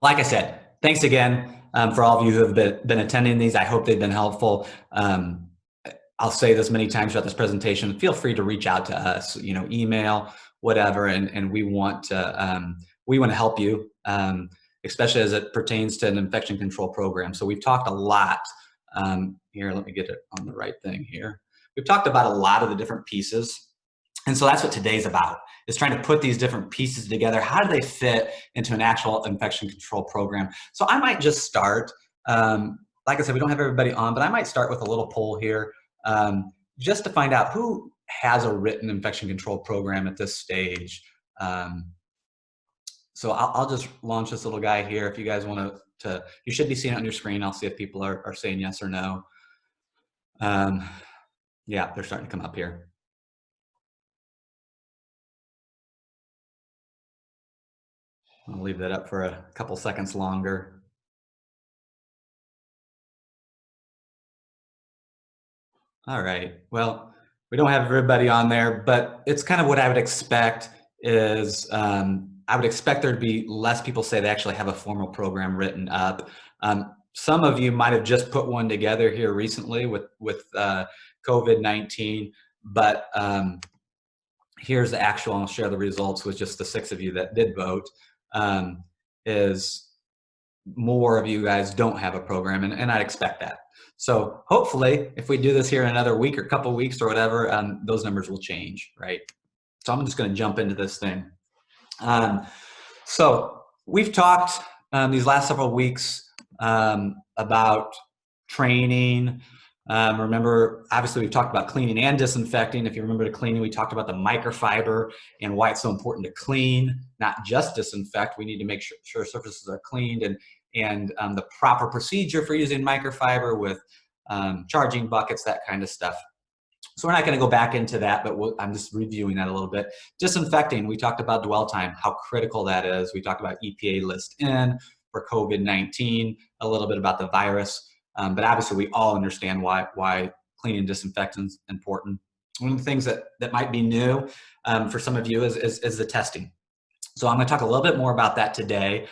Like I said, thanks again for all of you who have been attending these. I hope they've been helpful. I'll say this many times throughout this presentation. Feel free to reach out to us, email, whatever, and we want to help you, especially as it pertains to an infection control program. So we've talked a lot here. Let me get it on the right thing here. We've talked about a lot of the different pieces. And so that's what today's about, is trying to put these different pieces together. How do they fit into an actual infection control program? So I might just start, like I said, we don't have everybody on, but I might start with a little poll here, just to find out who has a written infection control program at this stage. So I'll just launch this little guy here. If you guys want to, you should be seeing it on your screen. I'll see if people are saying yes or no. Yeah, they're starting to come up here. I'll leave that up for a couple seconds longer. All right. Well, we don't have everybody on there, but it's kind of what I would expect is I would expect there to be less people say they actually have a formal program written up. Some of you might have just put one together here recently with COVID-19, but here's the actual, and I'll share the results with just the 6 of you that did vote, is more of you guys don't have a program, and I expect that. So hopefully, if we do this here in another week or couple weeks or whatever, those numbers will change, right? So I'm just going to jump into this thing. So we've talked these last several weeks about training. Remember, obviously, we've talked about cleaning and disinfecting. If you remember the cleaning, we talked about the microfiber and why it's so important to clean, not just disinfect. We need to make sure surfaces are cleaned, and the proper procedure for using microfiber with charging buckets, that kind of stuff. So we're not going to go back into that, but I'm just reviewing that a little bit. Disinfecting, we talked about dwell time, how critical that is. We talked about EPA list N for COVID-19, a little bit about the virus, but obviously we all understand why cleaning and disinfecting is important. One of the things that might be new for some of you is the testing. So I'm going to talk a little bit more about that today.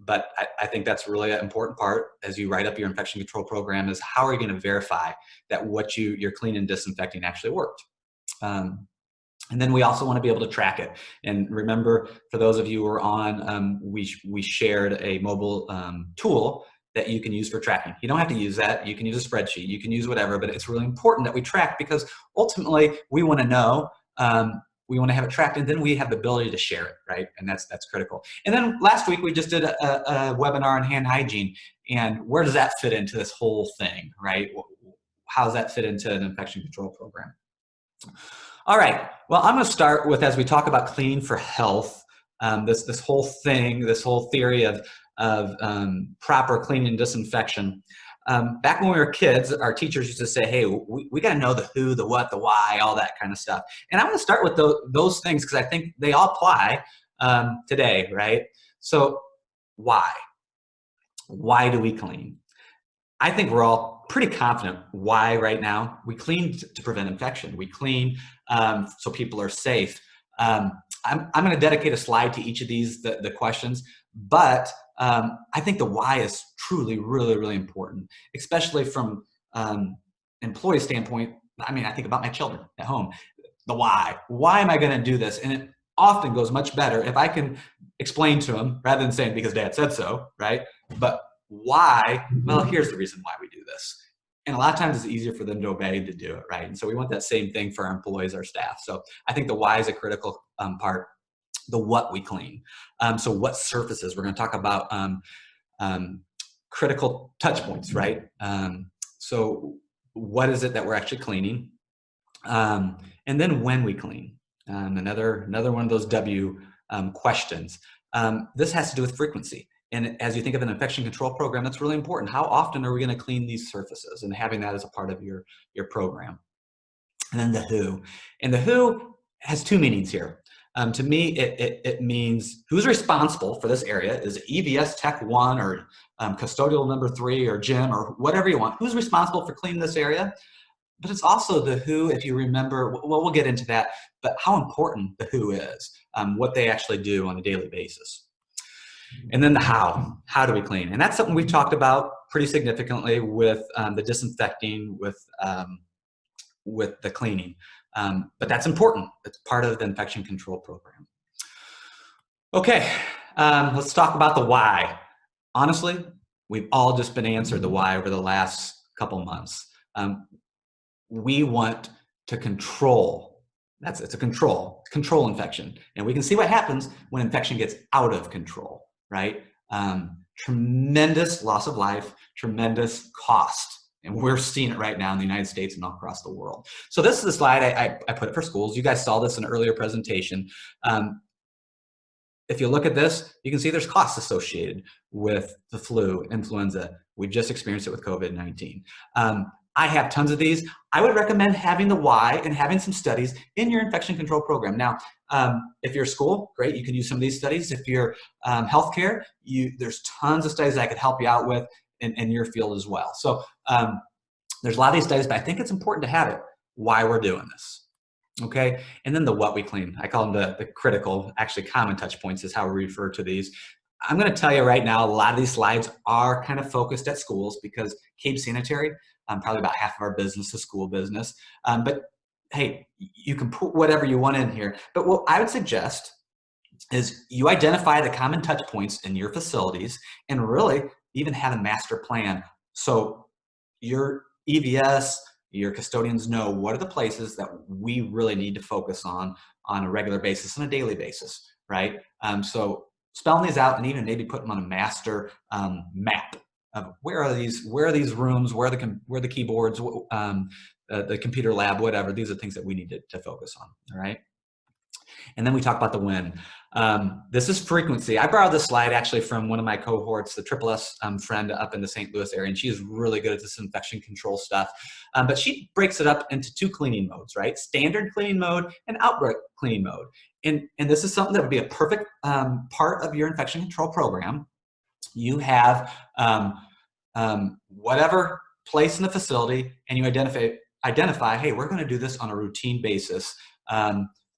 But I think that's really an important part as you write up your infection control program, is how are you going to verify that what you're cleaning and disinfecting actually worked. And then we also want to be able to track it. And remember, for those of you who are on, we shared a mobile tool that you can use for tracking. You don't have to use that. You can use a spreadsheet. You can use whatever, but it's really important that we track, because ultimately we want to know, we want to have it tracked, and then we have the ability to share it, right? And that's critical. And then last week we just did a webinar on hand hygiene, and where does that fit into this whole thing, right? How does that fit into an infection control program? All right, well, I'm going to start with, as we talk about cleaning for health, this whole thing, this whole theory of proper cleaning and disinfection. Back when we were kids, our teachers used to say, hey, we got to know the who, the what, the why, all that kind of stuff. And I'm going to start with those things because I think they all apply today, right? So why? Why do we clean? I think we're all pretty confident why right now. We clean to prevent infection. We clean so people are safe. I'm going to dedicate a slide to each of these, the questions, but I think the why is truly, really, really important, especially from employee standpoint. I mean, I think about my children at home. The why. Why am I going to do this? And it often goes much better if I can explain to them rather than saying because dad said so, right? But why? Well, here's the reason why we do this. And a lot of times it's easier for them to obey to do it, right? And so we want that same thing for our employees, our staff. So I think the why is a critical part. The what we clean. So what surfaces? We're going to talk about critical touch points, right? So what is it that we're actually cleaning? And then when we clean. Another one of those W questions. This has to do with frequency. And as you think of an infection control program, that's really important. How often are we going to clean these surfaces, and having that as a part of your program? And then the who. And the who has 2 meanings here. To me, it means who's responsible for this area. Is it EVS Tech 1 or custodial number 3 or gym or whatever you want? Who's responsible for cleaning this area? But it's also the who, if you remember, well, we'll get into that, but how important the who is, what they actually do on a daily basis. And then the how. How do we clean? And that's something we've talked about pretty significantly with the disinfecting, with the cleaning. But that's important. It's part of the infection control program. Okay, let's talk about the why. Honestly, we've all just been answered the why over the last couple months. We want to control. It's a control infection. And we can see what happens when infection gets out of control, right? Tremendous loss of life, tremendous cost. And we're seeing it right now in the United States and all across the world. So this is a slide I put it for schools. You guys saw this in an earlier presentation. If you look at this, you can see there's costs associated with the flu, influenza. We've just experienced it with COVID-19. I have tons of these. I would recommend having the why and having some studies in your infection control program. Now, if you're a school, great, you can use some of these studies. If you're healthcare, there's tons of studies I could help you out with in your field as well. So there's a lot of these studies, but I think it's important to have it, why we're doing this. Okay, and then the what we clean. I call them the critical, actually common touch points is how we refer to these. I'm going to tell you right now, a lot of these slides are kind of focused at schools because Kaeb Sanitary, probably about half of our business is school business. But hey, you can put whatever you want in here. But what I would suggest is you identify the common touch points in your facilities and really even have a master plan. So your EVS, your custodians know what are the places that we really need to focus on a regular basis and a daily basis, right? So spelling these out and even maybe put them on a master map of where are these rooms, where are the keyboards, the computer lab, whatever. These are things that we need to focus on, all right? And then we talk about the when. This is frequency. I borrowed this slide actually from one of my cohorts, the Triple S friend up in the St. Louis area, and she's really good at this infection control stuff. But she breaks it up into 2 cleaning modes, right? Standard cleaning mode and outbreak cleaning mode. And this is something that would be a perfect part of your infection control program. You have whatever place in the facility, and you identify, hey, we're going to do this on a routine basis.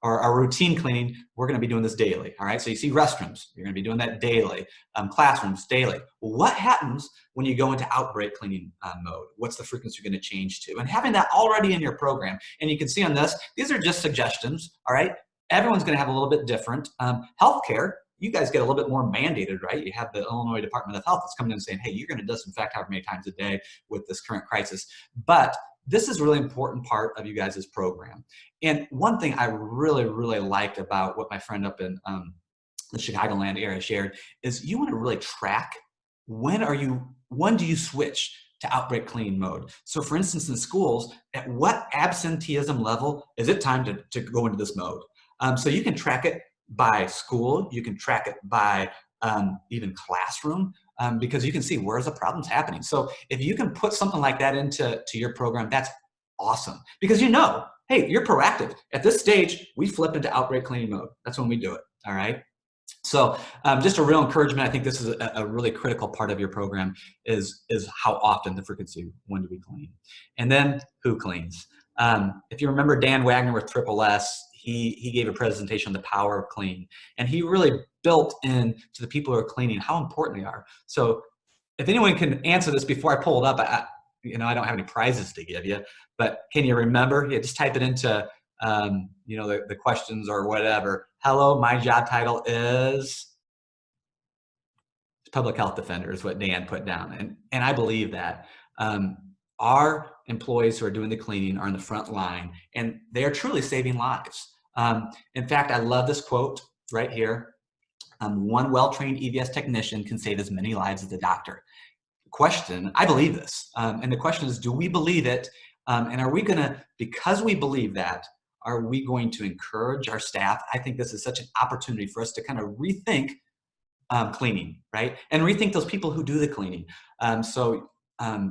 Or our routine cleaning, we're going to be doing this daily. All right. So you see restrooms, you're going to be doing that daily. Classrooms, daily. What happens when you go into outbreak cleaning mode? What's the frequency you're going to change to? And having that already in your program. And you can see on this, these are just suggestions. All right. Everyone's going to have a little bit different. Healthcare, you guys get a little bit more mandated, right? You have the Illinois Department of Health that's coming in and saying, hey, you're going to disinfect however many times a day with this current crisis. But this is a really important part of you guys' program. And one thing I really, really liked about what my friend up in the Chicagoland area shared is you want to really track when do you switch to outbreak cleaning mode. So for instance, in schools, at what absenteeism level is it time to go into this mode? So you can track it by school, you can track it by even classroom, because you can see where's the problems happening. So if you can put something like that into your program, that's awesome. Because hey, you're proactive. At this stage, we flip into outbreak cleaning mode. That's when we do it, all right? So just a real encouragement. I think this is a really critical part of your program is how often, the frequency, when do we clean? And then who cleans? If you remember Dan Wagner with Triple S, he gave a presentation on the power of clean, and he really built in to the people who are cleaning how important they are. So if anyone can answer this before I pull it up, I don't have any prizes to give you, but can you remember? Yeah, just type it into the questions or whatever. Hello, my job title is public health defender is what Dan put down, and I believe that. Our employees who are doing the cleaning are in the front line, and they are truly saving lives. In fact, I love this quote right here. One well-trained EVS technician can save as many lives as a doctor. Question, I believe this. And the question is, do we believe it? And are we gonna, because we believe that, are we going to encourage our staff? I think this is such an opportunity for us to kind of rethink cleaning, right? And rethink those people who do the cleaning.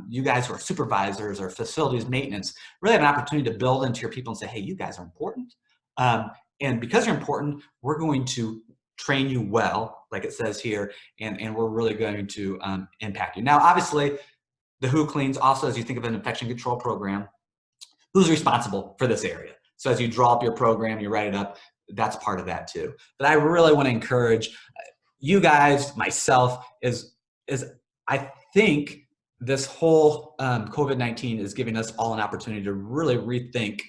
You guys who are supervisors or facilities maintenance really have an opportunity to build into your people and say, hey, you guys are important. And because you're important, we're going to train you well, like it says here, and we're really going to impact you. Now, obviously, the who cleans also, as you think of an infection control program, who's responsible for this area? So as you draw up your program, you write it up, that's part of that too. But I really want to encourage, you guys, myself, is I think this whole COVID-19 is giving us all an opportunity to really rethink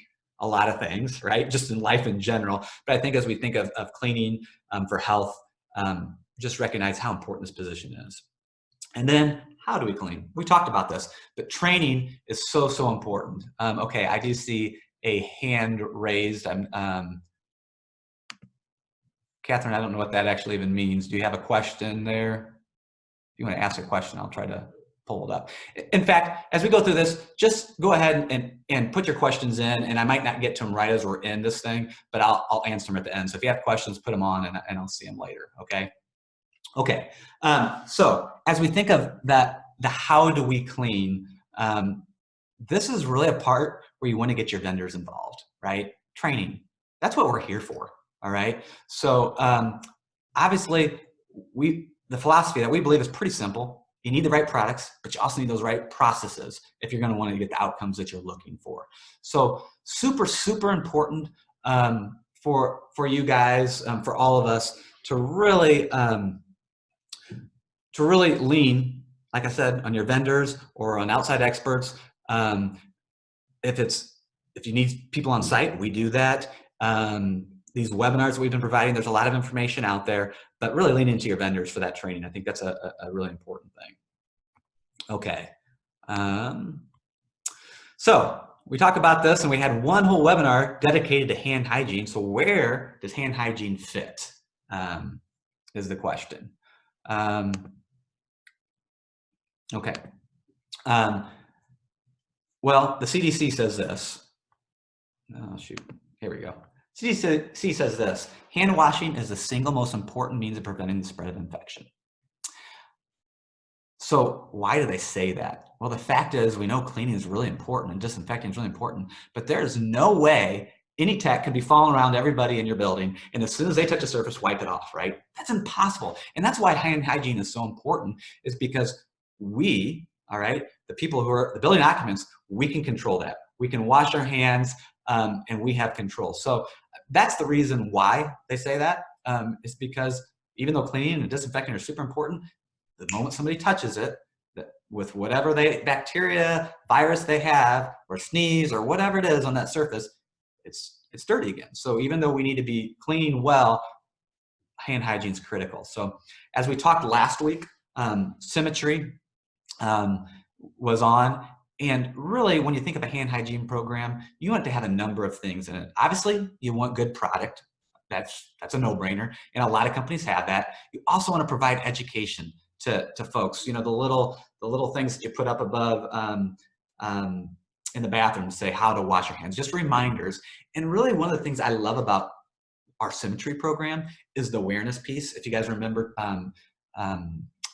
a lot of things, right? Just in life in general. But I think as we think of cleaning for health, just recognize how important this position is. And then how do we clean? We talked about this, but training is so, so important. Okay, I do see a hand raised. Catherine, I don't know what that actually even means. Do you have a question there? If you want to ask a question, I'll try to pull it up. In fact, as we go through this, just go ahead and put your questions in, and I might not get to them right as we're in this thing, but I'll answer them at the end. So if you have questions, put them on and I'll see them later, okay? Okay, so as we think of the how do we clean, this is really a part where you want to get your vendors involved, right? Training, that's what we're here for, all right? So obviously, the philosophy that we believe is pretty simple. You need the right products, but you also need those right processes if you're going to want to get the outcomes that you're looking for. So super, super important for you guys, for all of us to really lean, like I said, on your vendors or on outside experts. If you need people on site, we do that. These webinars that we've been providing, there's a lot of information out there, but really lean into your vendors for that training. I think that's a really important thing. Okay. So we talked about this and we had one whole webinar dedicated to hand hygiene. So where does hand hygiene fit is the question. Okay. Well, the CDC says this. Oh, shoot. Here we go. CDC says this: hand washing is the single most important means of preventing the spread of infection. So why do they say that? Well, the fact is we know cleaning is really important and disinfecting is really important, but there's no way any tech can be following around everybody in your building and as soon as they touch a surface, wipe it off, right? That's impossible. And that's why hand hygiene is so important, is because we, all right, the people who are the building occupants, we can control that. We can wash our hands and we have control. So that's the reason why they say that, is because even though cleaning and disinfecting are super important, the moment somebody touches it, with whatever bacteria, virus they have, or sneeze, or whatever it is on that surface, it's dirty again. So even though we need to be cleaning well, hand hygiene is critical. So as we talked last week, symmetry was on. And really, when you think of a hand hygiene program, you want to have a number of things in it. Obviously, you want good product. That's a no-brainer. And a lot of companies have that. You also want to provide education to folks. You know, the little things that you put up above in the bathroom to say how to wash your hands, just reminders. And really, one of the things I love about our symmetry program is the awareness piece. If you guys remember,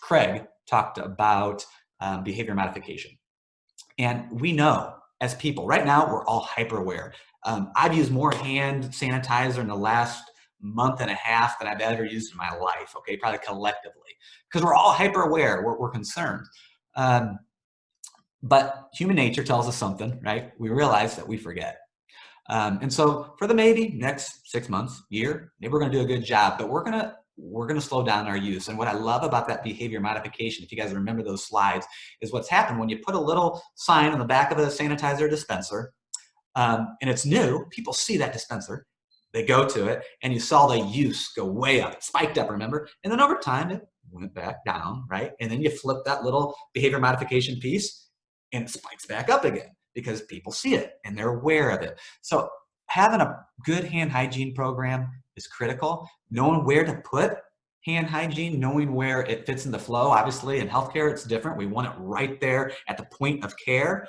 Craig talked about behavior modification. And we know as people, right now, we're all hyper aware. I've used more hand sanitizer in the last month and a half than I've ever used in my life, okay, probably collectively, because we're all hyper aware, we're concerned. But human nature tells us something, right? We realize that we forget. And so for the maybe next 6 months, year, maybe we're gonna do a good job, but we're gonna slow down our use. And what I love about that behavior modification, if you guys remember those slides, is what's happened when you put a little sign on the back of a sanitizer dispenser, and it's new, people see that dispenser, they go to it, and you saw the use go way up, it spiked up, remember? And then over time, it went back down, right? And then you flip that little behavior modification piece, and it spikes back up again because people see it and they're aware of it. So having a good hand hygiene program is critical. Knowing where to put hand hygiene, knowing where it fits in the flow. Obviously, in healthcare, it's different. We want it right there at the point of care.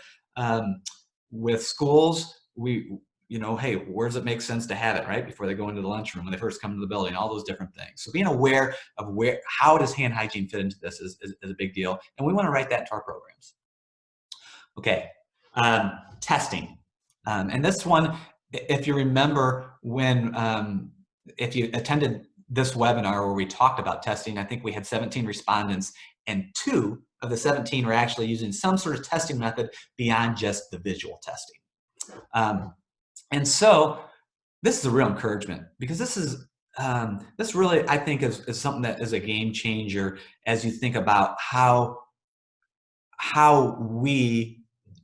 With schools, hey, where does it make sense to have it, right? Before they go into the lunchroom, when they first come to the building, all those different things. So being aware of how does hand hygiene fit into this is a big deal. And we want to write that into our programs. Okay, testing. And this one, if you remember when, if you attended this webinar where we talked about testing, I think we had 17 respondents and 2 of the 17 were actually using some sort of testing method beyond just the visual testing. And so this is a real encouragement because this is this really, I think, is something that is a game changer as you think about how we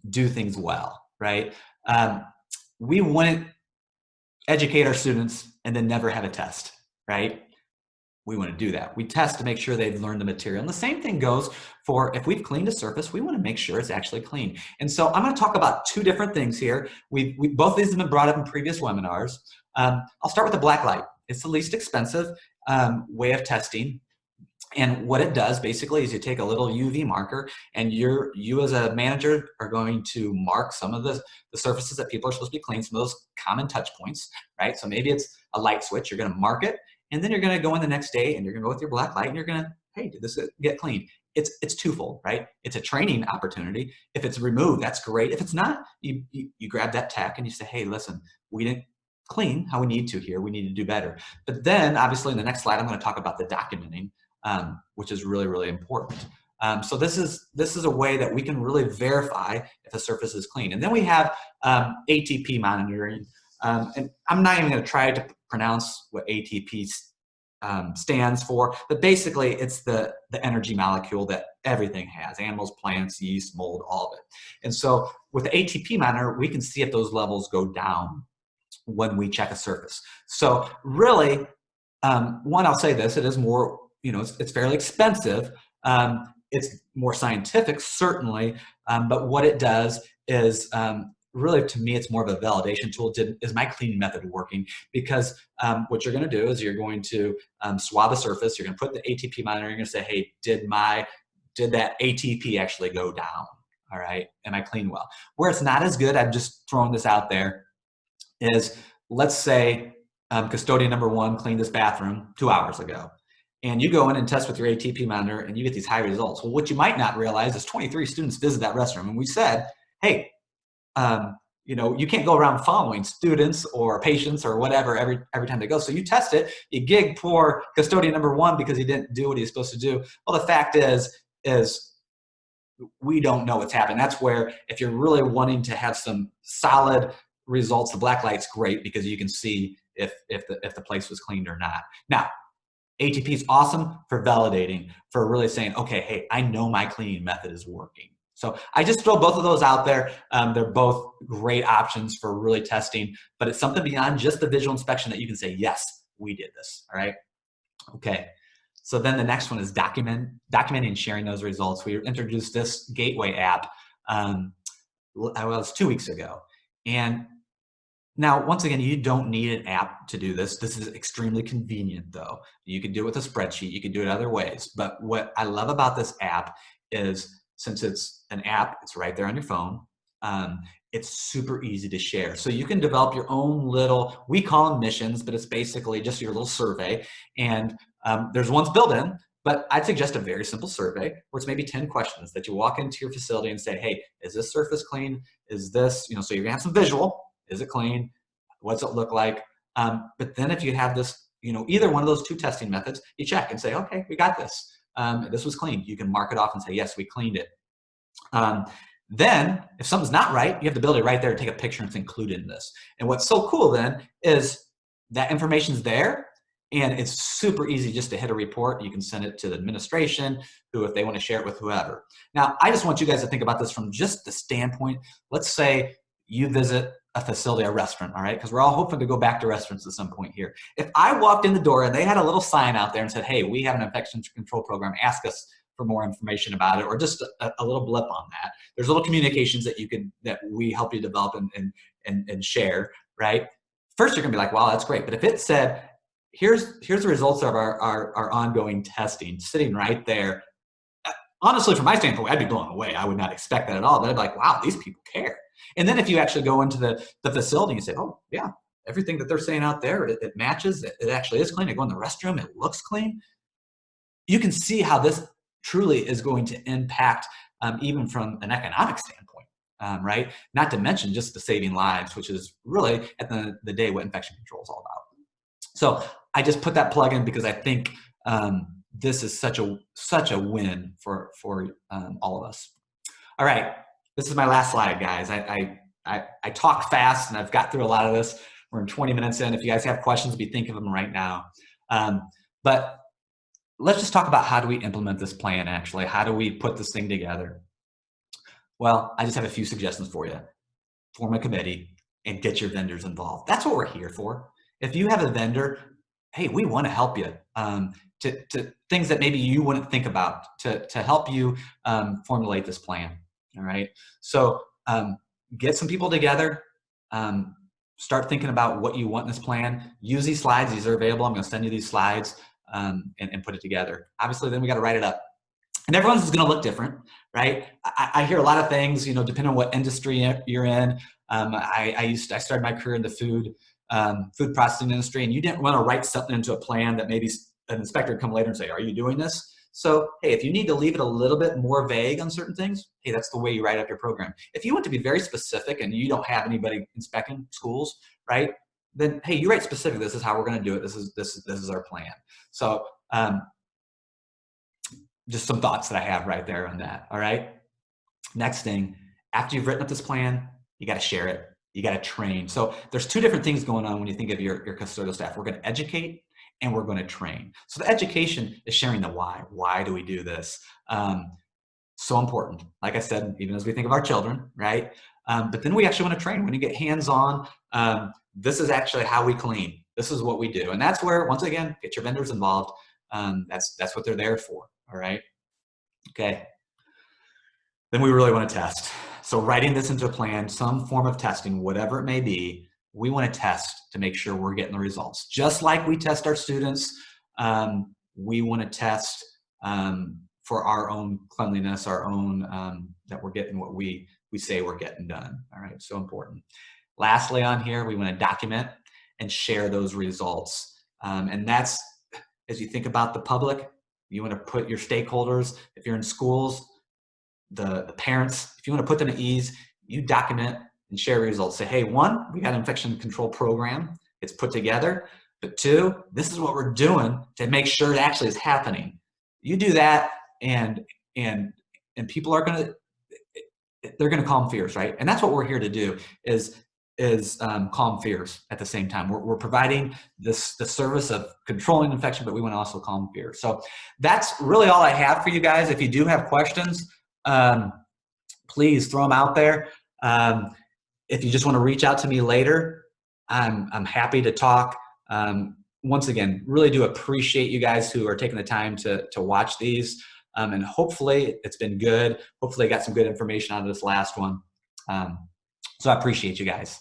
do things well, right? Um, we wouldn't educate our students and then never have a test, right? We want to do that. We test to make sure they've learned the material. And the same thing goes for if we've cleaned a surface, we want to make sure it's actually clean. And so I'm going to talk about two different things here. We both of these have been brought up in previous webinars. I'll start with the black light. It's the least expensive way of testing. And what it does basically is you take a little UV marker and you as a manager are going to mark some of the surfaces that people are supposed to be cleaning, some of those common touch points, right? So maybe it's a light switch, you're gonna mark it, and then you're gonna go in the next day and you're gonna go with your black light and you're gonna, hey, did this get clean? It's twofold, right? It's a training opportunity. If it's removed, that's great. If it's not, you grab that tech and you say, hey, listen, we didn't clean how we need to here. We need to do better. But then obviously in the next slide, I'm gonna talk about the documenting. Which is really, really important. So this is a way that we can really verify if a surface is clean. And then we have ATP monitoring. And I'm not even going to try to pronounce what ATP stands for, but basically it's the energy molecule that everything has: animals, plants, yeast, mold, all of it. And so with the ATP monitor, we can see if those levels go down when we check a surface. So really, one, I'll say this: it is more, it's fairly expensive. It's more scientific, certainly, but what it does is really, to me, it's more of a validation tool. Is my cleaning method working? Because what you're going to do is you're going to swab a surface. You're going to put the ATP monitor. You're going to say, hey, did that ATP actually go down? All right, am I clean well? Where it's not as good, I'm just throwing this out there, is let's say custodian number one cleaned this bathroom 2 hours ago. And you go in and test with your ATP monitor and you get these high results. Well, what you might not realize is 23 students visit that restroom. And we said, hey, you can't go around following students or patients or whatever every time they go. So you test it, you gig poor custodian number one because he didn't do what he's supposed to do. Well, the fact is we don't know what's happening. That's where, if you're really wanting to have some solid results, the black light's great because you can see if the place was cleaned or not. Now, ATP is awesome for validating, for really saying, okay, hey, I know my cleaning method is working. So I just throw both of those out there. They're both great options for really testing, but it's something beyond just the visual inspection that you can say, yes, we did this, all right? Okay, so then the next one is documenting and sharing those results. We introduced this Gateway app, well, it was 2 weeks ago. And now, once again, you don't need an app to do this. This is extremely convenient, though. You can do it with a spreadsheet. You can do it other ways. But what I love about this app is, since it's an app, it's right there on your phone. It's super easy to share. So you can develop your own little, we call them missions, but it's basically just your little survey. And there's ones built in, but I'd suggest a very simple survey where it's maybe 10 questions that you walk into your facility and say, hey, is this surface clean? Is this, so you're gonna have some visual. Is it clean? What's it look like? But then if you have this, either one of those two testing methods, you check and say, okay, we got this. This was clean. You can mark it off and say, yes, we cleaned it. Then if something's not right, you have the ability right there to take a picture and it's included in this. And what's so cool then is that information's there and it's super easy just to hit a report. You can send it to the administration, who, if they want to share it with whoever. Now, I just want you guys to think about this from just the standpoint, let's say you visit a facility, a restaurant, all right? Because we're all hoping to go back to restaurants at some point here. If I walked in the door and they had a little sign out there and said, hey, we have an infection control program, ask us for more information about it, or just a little blip on that. There's little communications that we help you develop and share, right? First, you're gonna be like, wow, that's great. But if it said, here's the results of our ongoing testing sitting right there, honestly, from my standpoint, I'd be blown away. I would not expect that at all. But I'd be like, wow, these people care. And then if you actually go into the facility and you say, oh, yeah, everything that they're saying out there, it matches. It actually is clean. I go in the restroom, it looks clean. You can see how this truly is going to impact even from an economic standpoint, right? Not to mention just the saving lives, which is really at the end of the day what infection control is all about. So I just put that plug in because I think this is such a win for all of us. All right, this is my last slide, guys. I talk fast and I've got through a lot of this. We're in 20 minutes in. If you guys have questions, be thinking of them right now. But let's just talk about how do we implement this plan actually? How do we put this thing together? Well, I just have a few suggestions for you. Form a committee and get your vendors involved. That's what we're here for. If you have a vendor, hey, we want to help you to things that maybe you wouldn't think about to help you formulate this plan. All right. So get some people together. Start thinking about what you want in this plan. Use these slides. These are available. I'm going to send you these slides and put it together. Obviously, then we got to write it up. And everyone's is going to look different, right? I hear a lot of things, depending on what industry you're in. I started my career in the food processing industry, and you didn't want to write something into a plan that maybe an inspector would come later and say, "Are you doing this?" So, hey, if you need to leave it a little bit more vague on certain things, hey, that's the way you write up your program. If you want to be very specific and you don't have anybody inspecting schools, right? Then, hey, you write specific. This is how we're going to do it. This is our plan. So, just some thoughts that I have right there on that. All right. Next thing, after you've written up this plan, you got to share it. You got to train. So there's two different things going on when you think of your custodial staff. We're going to educate and we're going to train. So the education is sharing the why. Why do we do this? So important. Like I said, even as we think of our children, right? But then we actually want to train. When you get hands-on, this is actually how we clean. This is what we do. And that's where, once again, get your vendors involved. That's what they're there for. All right. Okay. Then we really want to test. So writing this into a plan, some form of testing, whatever it may be, we want to test to make sure we're getting the results. Just like we test our students, we want to test for our own cleanliness, our own, that we're getting what we say we're getting done. All right, so important. Lastly on here, we want to document and share those results. And that's, as you think about the public, you want to put your stakeholders, if you're in schools, the parents, if you want to put them at ease, you document and share results. Say, hey, one, we got an infection control program. It's put together. But two, this is what we're doing to make sure it actually is happening. You do that, and people are they're gonna calm fears, right? And that's what we're here to do is calm fears at the same time. We're providing the service of controlling infection, but we want to also calm fears. So that's really all I have for you guys. If you do have questions, please throw them out there. If you just want to reach out to me later, I'm happy to talk. Once again, really do appreciate you guys who are taking the time to watch these. And hopefully it's been good. Hopefully I got some good information out of this last one. So I appreciate you guys.